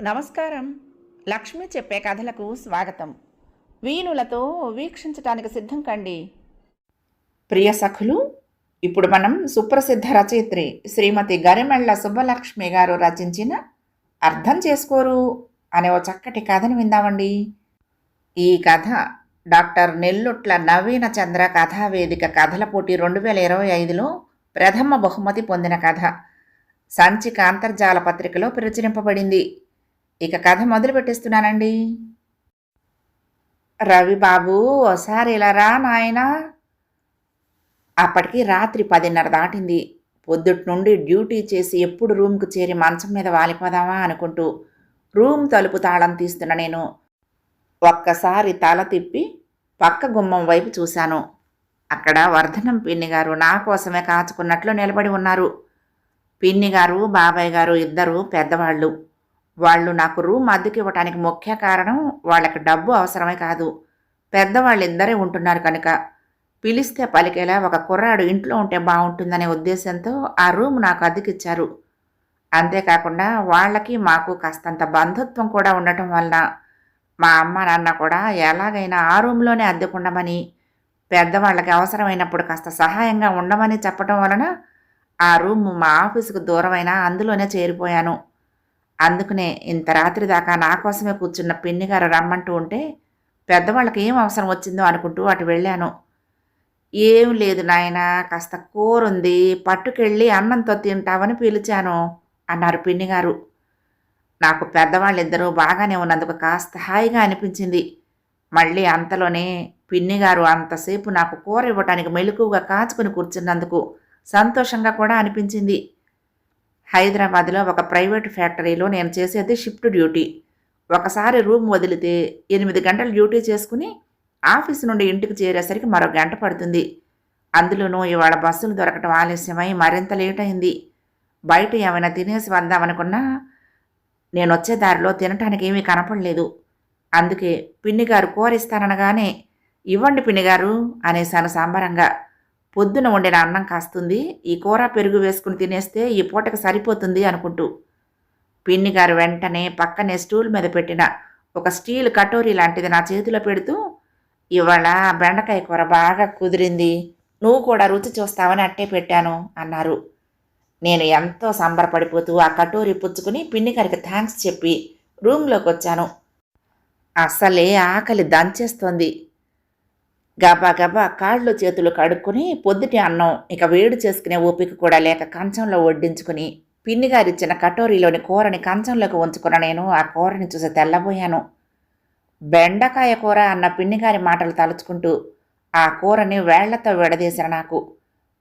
నమస్కారం. లక్ష్మి చెప్పే కథలకు స్వాగతం. వీణులతో వీక్షించటానికి సిద్ధం కండి. ప్రియ సఖులు, ఇప్పుడు మనం సుప్రసిద్ధ రచయిత్రి శ్రీమతి గరిమెళ్ల సుబ్బలక్ష్మి గారు రచించిన అర్థం చేసుకోరు అనే ఓ చక్కటి కథను విందామండి. ఈ కథ డాక్టర్ నెల్లుట్ల నవీన చంద్ర కథావేదిక కథల పోటీ 2025లో ప్రథమ బహుమతి పొందిన కథ. సంచిక అంతర్జాల పత్రికలో ప్రచురింపబడింది. ఇక కథ మొదలు పెట్టేస్తున్నానండి. రవి బాబు, ఓసారి ఇలా రా నాయనా. అప్పటికి రాత్రి 10:30 దాటింది. పొద్దుటి నుండి డ్యూటీ చేసి ఎప్పుడు రూమ్కు చేరి మంచం మీద వాలిపోదామా అనుకుంటూ రూమ్ తలుపు తాళం తీస్తున్న నేను ఒక్కసారి తల తిప్పి పక్క గుమ్మం వైపు చూశాను. అక్కడ వర్ధనం పిన్ని గారు నా కోసమే కాచుకున్నట్లు నిలబడి ఉన్నారు. పిన్ని గారు, బాబాయ్ గారు ఇద్దరు పెద్దవాళ్ళు. వాళ్ళు నాకు రూమ్ అద్దెకి ఇవ్వటానికి ముఖ్య కారణం వాళ్ళకి డబ్బు అవసరమే కాదు, పెద్దవాళ్ళిద్దరే ఉంటున్నారు కనుక పిలిస్తే పలికేలా ఒక కుర్రాడు ఇంట్లో ఉంటే బాగుంటుందనే ఉద్దేశంతో ఆ రూమ్ నాకు అద్దెకిచ్చారు. అంతేకాకుండా వాళ్ళకి మాకు కాస్తంత బంధుత్వం కూడా ఉండటం వలన మా అమ్మ నాన్న కూడా ఎలాగైనా ఆ రూమ్లోనే అద్దెకుండమని, పెద్దవాళ్ళకి అవసరమైనప్పుడు కాస్త సహాయంగా ఉండమని చెప్పడం వలన ఆ రూమ్ మా ఆఫీసుకు దూరమైనా అందులోనే చేరిపోయాను. అందుకనే ఇంత రాత్రి దాకా నా కోసమే కూర్చున్న పిన్ని గారు రమ్మంటూ ఉంటే పెద్దవాళ్ళకి ఏం అవసరం వచ్చిందో అనుకుంటూ అటు వెళ్ళాను. ఏం లేదు నాయనా, కాస్త కూరుంది, పట్టుకెళ్ళి అన్నంతో తింటావని పిలిచాను అన్నారు పిన్ని గారు. నాకు పెద్దవాళ్ళిద్దరూ బాగానే ఉన్నందుకు కాస్త హాయిగా అనిపించింది. మళ్ళీ అంతలోనే పిన్ని గారు అంతసేపు నాకు కూర ఇవ్వటానికి మెలకువగా కాచుకుని కూర్చున్నందుకు సంతోషంగా కూడా అనిపించింది. హైదరాబాద్లో ఒక ప్రైవేటు ఫ్యాక్టరీలో నేను చేసేది షిఫ్ట్ డ్యూటీ. ఒకసారి రూమ్ వదిలితే 8 గంటలు డ్యూటీ చేసుకుని ఆఫీసు నుండి ఇంటికి చేరేసరికి మరో గంట పడుతుంది. అందులోనూ ఇవాళ బస్సులు దొరకటం ఆలస్యమై మరింత లేట్ అయింది. బయట ఏమైనా తినేసి వద్దామనుకున్నా నేను వచ్చే దారిలో తినటానికి ఏమీ కనపడలేదు. అందుకే పిన్నిగారు కూర ఇస్తాననగానే ఇవ్వండి పిన్నిగారు అనేసాను సంబరంగా. పొద్దున వండిన అన్నం కాస్తుంది, ఈ కూర పెరుగు వేసుకుని తినేస్తే ఈ పూటకి సరిపోతుంది అనుకుంటూ. పిన్ని గారు వెంటనే పక్కనే స్టూల్ మీద పెట్టిన ఒక స్టీల్ కటోరీ లాంటిది నా చేతిలో పెడుతూ, ఇవాళ బెండకాయ కూర బాగా కుదిరింది, నువ్వు కూడా రుచి చూస్తావని అట్టే పెట్టాను అన్నారు. నేను ఎంతో సంబరపడిపోతూ ఆ కటోరీ పుచ్చుకుని పిన్ని గారికి థ్యాంక్స్ చెప్పి రూమ్లోకి వచ్చాను. అసలే ఆకలి దంచేస్తోంది. గబా గబా కాళ్ళు చేతులు కడుక్కొని పొద్దుటి అన్నం ఇక వేడి చేసుకునే ఓపిక కూడా లేక కంచంలో వడ్డించుకుని పిన్నిగారిచ్చిన కటోరీలోని కూరని కంచంలోకి ఉంచుకున్న నేను ఆ కూరని చూసి తెల్లబోయాను. బెండకాయ కూర అన్న పిన్నిగారి మాటలు తలుచుకుంటూ ఆ కూరని వేళ్లతో విడదీసిన నాకు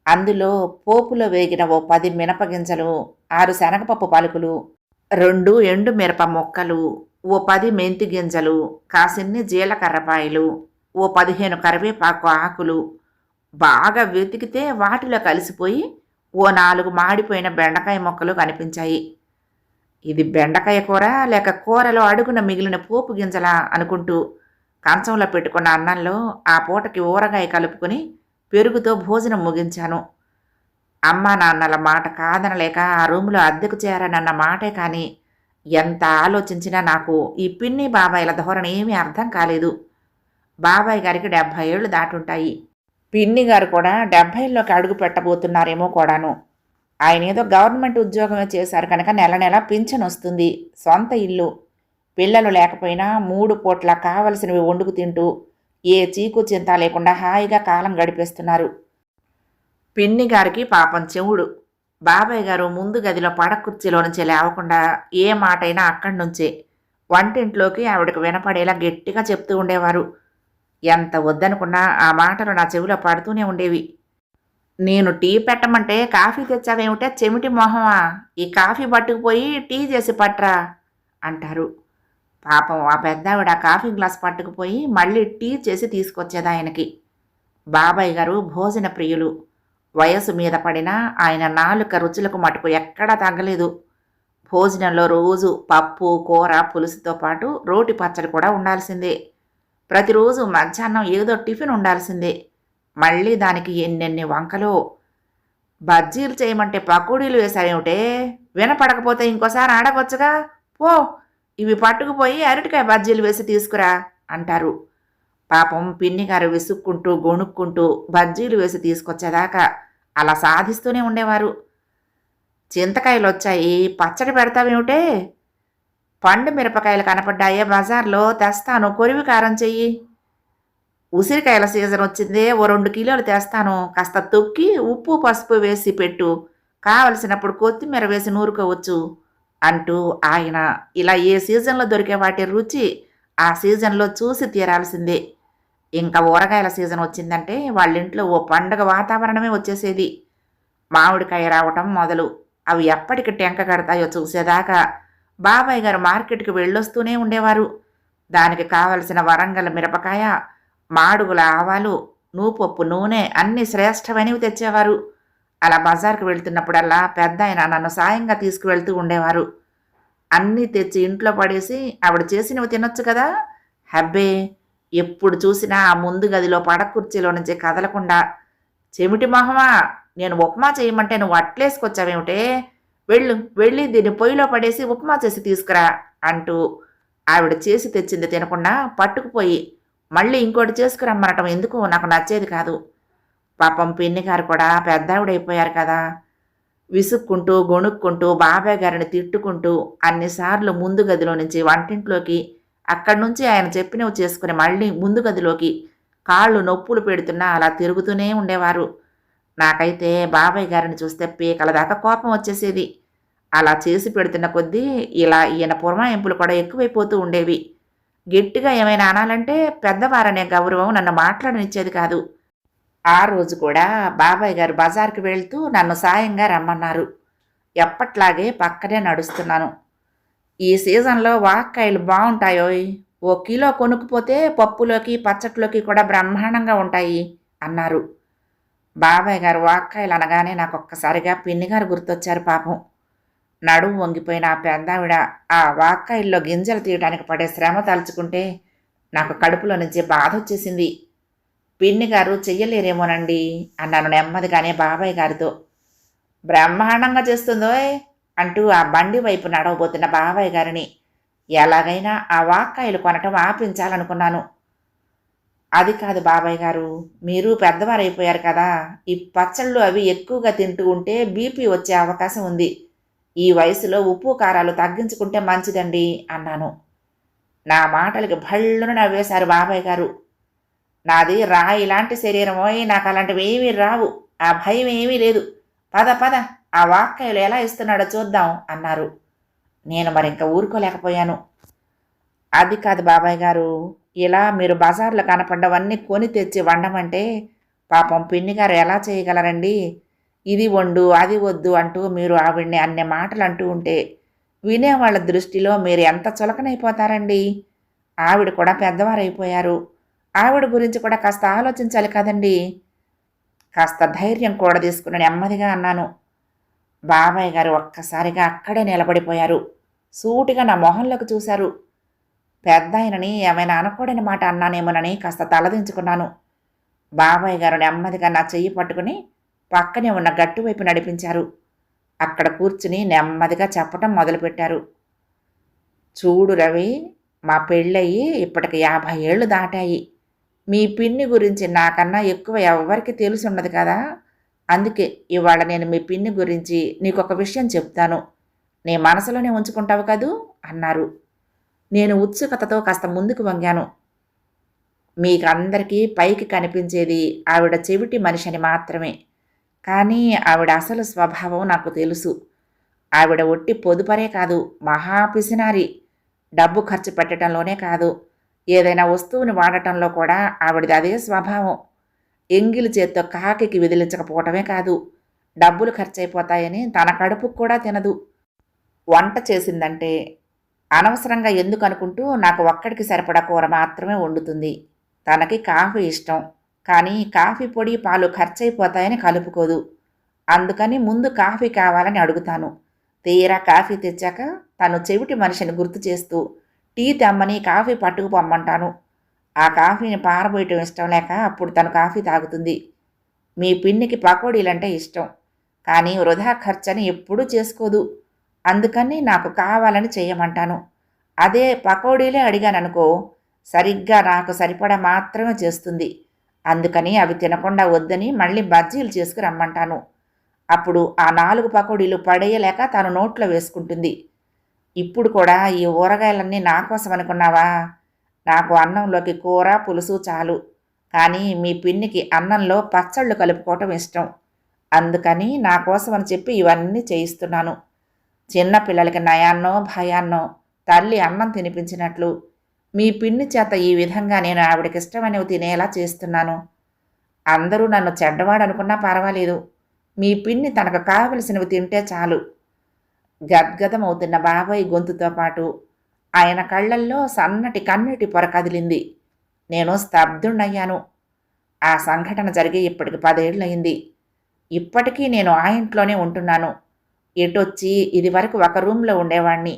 అందులో పోపులో వేగిన ఓ 10 మినపగింజలు, 6 శనగపప్పు పలుకులు, 2 ఎండు మిరప ముక్కలు, ఓ 10 మెంతి గింజలు, కాసిన్ని జీలకర్రపాయలు, ఓ 15 కరివేపాకు ఆకులు బాగా వెతికితే వాటిలో కలిసిపోయి ఓ 4 మాడిపోయిన బెండకాయ ముక్కలు కనిపించాయి. ఇది బెండకాయ కూర లేక కూరలో అడుగున మిగిలిన పోపు గింజలా అనుకుంటూ కంచంలో పెట్టుకున్న అన్నంలో ఆ పూటకి ఊరగాయ కలుపుకొని పెరుగుతో భోజనం ముగించాను. అమ్మా నాన్నల మాట కాదనలేక ఆ రూములో అద్దెకు చేరానన్న మాటే కానీ ఎంత ఆలోచించినా నాకు ఈ పిన్ని బాబాయిల ధోరణి ఏమీ అర్థం కాలేదు. బాబాయ్ గారికి 70 ఏళ్ళు దాటుంటాయి. పిన్ని గారు కూడా 70లోకి అడుగు పెట్టబోతున్నారేమో కూడాను. ఆయన ఏదో గవర్నమెంట్ ఉద్యోగమే చేశారు కనుక నెల నెల పింఛన్ వస్తుంది, సొంత ఇల్లు, పిల్లలు లేకపోయినా 3 పూట్ల కావలసినవి వండుకు తింటూ ఏ చీకు చింత లేకుండా హాయిగా కాలం గడిపేస్తున్నారు. పిన్ని గారికి పాపం చెవుడు. బాబాయ్ గారు ముందు గదిలో పడక కుర్చీలో నుంచి లేవకుండా ఏ మాటైనా అక్కడి నుంచే వంటింట్లోకి ఆవిడకు వినపడేలా గట్టిగా చెప్తూ ఉండేవారు. ఎంత వద్దనుకున్నా ఆ మాటలు నా చెవిలో పడుతూనే ఉండేవి. నేను టీ పెట్టమంటే కాఫీ తెచ్చావేమిటే చెమిటి మొహమా, ఈ కాఫీ పట్టుకుపోయి టీ చేసి పట్రా అంటారు. పాపం ఆ పెద్దావిడ కాఫీ గ్లాస్ పట్టుకుపోయి మళ్ళీ టీ చేసి తీసుకొచ్చేది ఆయనకి. బాబాయ్ గారు భోజన ప్రియులు. వయసు మీద పడినా ఆయన నాలుక రుచులకు మటుకు ఎక్కడా తగ్గలేదు. భోజనంలో రోజు పప్పు, కూర, పులుసుతో పాటు రోటి పచ్చడి కూడా ఉండాల్సిందే. ప్రతిరోజు మధ్యాహ్నం ఏదో టిఫిన్ ఉండాల్సిందే. మళ్ళీ దానికి ఎన్నెన్ని వంకలో. బజ్జీలు చేయమంటే పకోడీలు వేశారేమిటే, వినపడకపోతే ఇంకోసారి అడగొచ్చుగా, పో ఇవి పట్టుకుపోయి అరటికాయ బజ్జీలు వేసి తీసుకురా అంటారు. పాపం పిన్నిగారు విసుక్కుంటూ గొణుక్కుంటూ బజ్జీలు వేసి తీసుకొచ్చేదాకా అలా సాధిస్తూనే ఉండేవారు. చింతకాయలొచ్చాయి, పచ్చడి పెడతావేమిటే? పండు మిరపకాయలు కనపడ్డాయే బజార్లో, తెస్తాను, కొరివి కారం చెయ్యి. ఉసిరికాయల సీజన్ వచ్చిందే, ఓ 2 కిలోలు తెస్తాను, కాస్త తొక్కి ఉప్పు పసుపు వేసి పెట్టు, కావలసినప్పుడు కొత్తిమీర వేసి నూరుకోవచ్చు అంటూ ఆయన ఇలా ఏ సీజన్లో దొరికే వాటి రుచి ఆ సీజన్లో చూసి తీరాల్సిందే. ఇంకా ఊరగాయల సీజన్ వచ్చిందంటే వాళ్ళింట్లో ఓ పండగ వాతావరణమే వచ్చేసేది. మామిడికాయ రావటం మొదలు అవి ఎప్పటికి టెంక కడతాయో చూసేదాకా బాబాయ్ గారు మార్కెట్కి వెళ్ళొస్తూనే ఉండేవారు. దానికి కావలసిన వరంగల్ మిరపకాయ, మాడుగుల ఆవాలు, నూపప్పు నూనె అన్నీ శ్రేష్టమైనవి తెచ్చేవారు. అలా బజార్కి వెళ్తున్నప్పుడల్లా పెద్ద ఆయన నన్ను సాయంగా తీసుకువెళ్తూ ఉండేవారు. అన్నీ తెచ్చి ఇంట్లో పడేసి ఆవిడ చేసినవి తినొచ్చు కదా. హబ్బే, ఎప్పుడు చూసినా ఆ ముందు గదిలో పడక కుర్చీలో నుంచి కదలకుండా, చెమిటి మొహమా, నేను ఉప్మా చేయమంటే నువ్వు అట్లేసుకొచ్చావేమిటే, వెళ్ళు, వెళ్ళి దీన్ని పొయ్యిలో పడేసి ఉప్మా చేసి తీసుకురా అంటూ ఆవిడ చేసి తెచ్చింది తినకుండా పట్టుకుపోయి మళ్ళీ ఇంకోటి చేసుకురమ్మనటం ఎందుకు నాకు నచ్చేది కాదు. పాపం పిన్నిగారు కూడా పెద్దావిడైపోయారు కదా. విసుక్కుంటూ గొణుక్కుంటూ బాబాయ్ గారిని తిట్టుకుంటూ అన్నిసార్లు ముందు గదిలో నుంచి వంటింట్లోకి, అక్కడి నుంచి ఆయన చెప్పినవి చేసుకుని మళ్ళీ ముందు గదిలోకి కాళ్ళు నొప్పులు పెడుతున్నా అలా తిరుగుతూనే ఉండేవారు. నాకైతే బాబాయ్ గారిని చూస్తే పీకల దాకా కోపం వచ్చేసేది. అలా చేసి పెడుతున్న కొద్దీ ఇలా ఈయన పురమాయింపులు కూడా ఎక్కువైపోతూ ఉండేవి. గట్టిగా ఏమైనా అనాలంటే పెద్దవారనే గౌరవం నన్ను మాట్లాడనిచ్చేది కాదు. ఆ రోజు కూడా బాబాయ్ గారు బజార్కి వెళ్తూ నన్ను సాయంగా రమ్మన్నారు. ఎప్పట్లాగే పక్కనే నడుస్తున్నాను. ఈ సీజన్లో వాక్కాయలు బాగుంటాయోయ్, ఓ కిలో కొనుక్కుపోతే పప్పులోకి పచ్చట్లోకి కూడా బ్రహ్మాండంగా ఉంటాయి అన్నారు. బాబాయ్ గారు వాక్కాయలు అనగానే నాకు ఒక్కసారిగా పిన్నిగారు గుర్తొచ్చారు. పాపం నడుము వంగిపోయిన ఆ పెద్దావిడ ఆ వాక్కాయల్లో గింజలు తీయడానికి పడే శ్రమ తలుచుకుంటే నాకు కడుపులో నుంచి బాధ వచ్చేసింది. పిన్నిగారు చెయ్యలేరేమోనండి అన్నాను నెమ్మదిగానే బాబాయ్ గారితో. బ్రహ్మాండంగా చేస్తుందోయ్ అంటూ ఆ బండి వైపు నడవబోతున్న బాబాయ్ గారిని ఎలాగైనా ఆ వాక్కాయలు కొనటం ఆపించాలనుకున్నాను. అది కాదు బాబాయ్ గారు, మీరు పెద్దవారైపోయారు కదా, ఈ పచ్చళ్ళు అవి ఎక్కువగా తింటూ ఉంటే బీపీ వచ్చే అవకాశం ఉంది. ఈ వయసులో ఉప్పు కారాలు తగ్గించుకుంటే మంచిదండి అన్నాను. నా మాటలకి భళ్ళున నవ్వేశారు బాబాయ్ గారు. నాది రాయి లాంటి శరీరమోయ్, నాకు అలాంటివి ఏమీ రావు, ఆ భయం ఏమీ లేదు, పద పద ఆ వాక్కాయలు ఎలా ఇస్తున్నాడో చూద్దాం అన్నారు. నేను మరింక ఊరుకోలేకపోయాను. అది కాదు బాబాయ్ గారు, ఇలా మీరు బజార్లో కనపడ్డవన్నీ కొని తెచ్చి వండమంటే పాపం పిన్నిగారు ఎలా చేయగలరండి? ఇది వండు అది వద్దు అంటూ మీరు ఆవిడ్ని అన్ని మాటలు అంటూ ఉంటే వినేవాళ్ళ దృష్టిలో మీరు ఎంత చులకనైపోతారండి. ఆవిడ కూడా పెద్దవారైపోయారు. ఆవిడ గురించి కూడా కాస్త ఆలోచించాలి కదండి. కాస్త ధైర్యం కూడా తీసుకుని నెమ్మదిగా అన్నాను. బాబాయ్ గారు ఒక్కసారిగా అక్కడే నిలబడిపోయారు. సూటిగా నా మొహంలోకి చూశారు. పెద్దాయనని ఏమైనా అనకూడని మాట అన్నానేమోనని కాస్త తలదించుకున్నాను. బాబాయ్ గారు నెమ్మదిగా నా చెయ్యి పట్టుకుని పక్కనే ఉన్న గట్టు వైపు నడిపించారు. అక్కడ కూర్చుని నెమ్మదిగా చెప్పటం మొదలుపెట్టారు. చూడు రవి, మా పెళ్ళయి ఇప్పటికి 50 ఏళ్ళు దాటాయి. మీ పిన్ని గురించి నాకన్నా ఎక్కువ ఎవ్వరికి తెలిసి ఉండదు కదా. అందుకే ఇవాళ నేను మీ పిన్ని గురించి నీకొక విషయం చెప్తాను, నీ మనసులోనే ఉంచుకుంటావు కదూ అన్నారు. నేను ఉత్సుకతతో కాస్త ముందుకు వంగాను. మీకందరికీ పైకి కనిపించేది ఆవిడ చెవిటి మనిషిని మాత్రమే, కానీ ఆవిడ అసలు స్వభావం నాకు తెలుసు. ఆవిడ ఒట్టి పొదుపరే కాదు, మహాపిసినారి. డబ్బు ఖర్చు పెట్టడంలోనే కాదు, ఏదైనా వస్తువుని వాడటంలో కూడా ఆవిడది అదే స్వభావం. ఎంగిలి చేత్తో కాకికి విదిలించకపోవటమే కాదు, డబ్బులు ఖర్చయిపోతాయని తన కడుపుకు కూడా తినదు. వంట చేసిందంటే అనవసరంగా ఎందుకు అనుకుంటూ నాకు ఒక్కడికి సరిపడా కూర మాత్రమే వండుతుంది. తనకి కాఫీ ఇష్టం, కానీ కాఫీ పొడి పాలు ఖర్చయిపోతాయని కలుపుకోదు. అందుకని ముందు కాఫీ కావాలని అడుగుతాను. తీరా కాఫీ తెచ్చాక తను చెవిటి మనిషిని గుర్తు చేస్తూ టీ తెమ్మని కాఫీ పట్టుకుపోమ్మంటాను. ఆ కాఫీని పారబోయటం ఇష్టం లేక అప్పుడు తను కాఫీ తాగుతుంది. మీ పిన్నికి పకోడీలంటే ఇష్టం, కానీ వృధా ఖర్చని ఎప్పుడూ చేసుకోదు. అందుకని నాకు కావాలని చేయమంటాను. అదే పకోడీలే అడిగాననుకో, సరిగ్గా నాకు సరిపడా మాత్రమే చేస్తుంది. అందుకని అవి తినకుండా వద్దని మళ్ళీ బజ్జీలు చేసుకురమ్మంటాను. అప్పుడు ఆ 4 పకోడీలు పడేయలేక తను నోట్లో వేసుకుంటుంది. ఇప్పుడు కూడా ఈ ఊరగాయలన్నీ నా కోసం అనుకున్నావా? నాకు అన్నంలోకి కూర, పులుసు చాలు. కానీ మీ పిన్నికి అన్నంలో పచ్చళ్ళు కలుపుకోవటం ఇష్టం. అందుకని నా కోసమని చెప్పి ఇవన్నీ చేయిస్తున్నాను. చిన్న పిల్లలకి నయాన్నో, భయాన్నో తల్లి అన్నం తినిపించినట్లు మీ పిన్ని చేత ఈ విధంగా నేను ఆవిడకిష్టమైనవి తినేలా చేస్తున్నాను. అందరూ నన్ను చెడ్డవాడనుకున్నా పర్వాలేదు. మీ పిన్ని తనకు కావలసినవి తింటే చాలు. గద్గదమవుతున్న బాబాయ్ గొంతుతో పాటు ఆయన కళ్ళల్లో సన్నటి కన్నీటి పొర కదిలింది. నేను స్తబ్దుణ్ణయ్యాను. ఆ సంఘటన జరిగి ఇప్పటికి 10 ఏళ్లయింది. ఇప్పటికీ నేను ఆ ఇంట్లోనే ఉంటున్నాను. ఎటొచ్చి ఇదివరకు ఒక రూమ్‌లో ఉండేవాణ్ణి.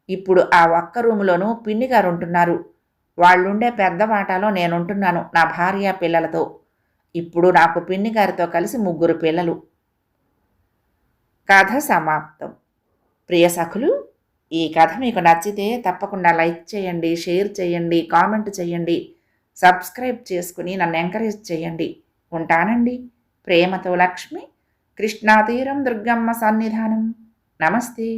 ఇప్పుడు ఆ ఒక్క రూమ్‌లోనూ పిన్నిగారుంటున్నారు. వాళ్ళుండే పెద్ద వాటాలో నేనుంటున్నాను నా భార్య, పిల్లలతో. ఇప్పుడు నాకు పిన్నిగారితో కలిసి 3 పిల్లలు. కథ సమాప్తం. ప్రియ సఖులు, ఈ కథ మీకు నచ్చితే తప్పకుండా లైక్ చేయండి, షేర్ చేయండి, కామెంట్ చేయండి, సబ్స్క్రైబ్ చేసుకుని నన్ను ఎంకరేజ్ చేయండి. ఉంటానండి. ప్రేమతో లక్ష్మి. కృష్ణా తీరం దుర్గమ్మ సన్నిధానం. నమస్తే.